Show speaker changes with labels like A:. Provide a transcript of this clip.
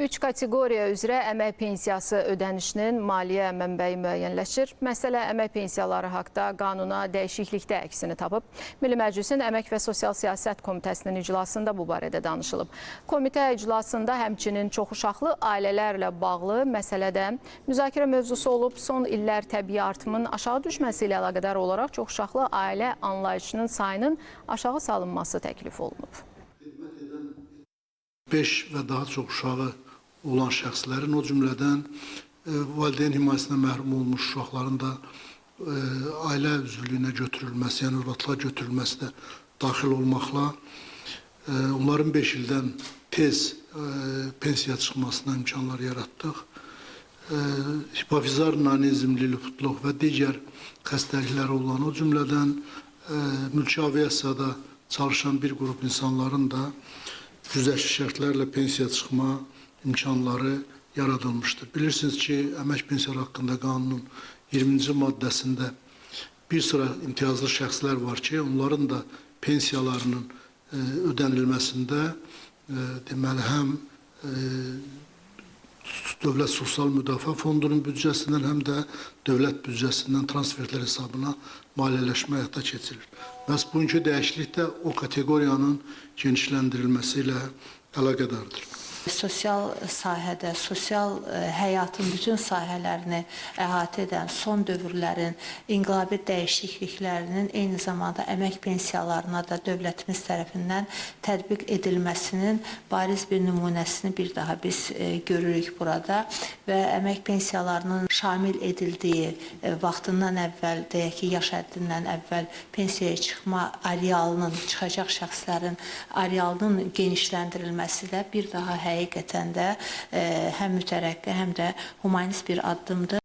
A: Üç kateqoriya üzrə əmək pensiyası ödənişinin maliyyə mənbəyi müəyyənləşir. Məsələ əmək pensiyaları haqda qanuna dəyişiklikdə əksini tapıb. Milli Məclisin Əmək və Sosial Siyasət Komitəsinin iclasında bu barədə danışılıb. Komitə iclasında həmçinin çoxuşaqlı ailələrlə bağlı məsələdə müzakirə mövzusu olub. Son illər təbii artımın aşağı düşməsi ilə əlaqədar olaraq çoxuşaqlı ailə anlayışının sayının aşağı salınması təklif olunub.
B: 5 və daha çox uşağı olan şəxslərin, o cümlədən valideyn himayəsinə məhrum olmuş uşaqların da ailə üzvlüyünə götürülməsi, yəni övladlığa götürülməsi də daxil olmaqla onların 5 ildən tez pensiya çıxmasına imkanlar yaratdıq. Hipofizar nanizmli lüputluq və digər xəstəlikləri olan, o cümlədən mülki aviasiyada çalışan bir qrup insanların da güzəştli şərtlərlə pensiya çıxma imkanları yaradılmışdır. Bilirsiniz ki, əmək pensiyaları haqqında qanunun 20-ci maddəsində bir sıra imtiyazlı şəxslər var ki, onların da pensiyalarının ödənilməsində deməli həm Dövlət Sosial Müdafiə Fondunun büdcəsindən, həm də dövlət büdcəsindən transferlər hesabına maliyyələşmə həyata keçirilir. Məhz bugünkü dəyişiklik də o kateqoriyanın genişləndirilməsi ilə əlaqədardır.
C: Sosial sahədə, sosial həyatın bütün sahələrini əhatə edən son dövrlərin inqilabi dəyişikliklərinin eyni zamanda əmək pensiyalarına da dövlətimiz tərəfindən tətbiq edilməsinin bariz bir nümunəsini bir daha biz görürük burada və əmək pensiyalarının şamil edildiyi vaxtından əvvəl, deyək ki, yaş həddindən əvvəl pensiyaya çıxma arealının, çıxacaq şəxslərin arealının genişləndirilməsi də bir daha həqiqətən də həm mütərəqqi, həm də humanist bir addımdır.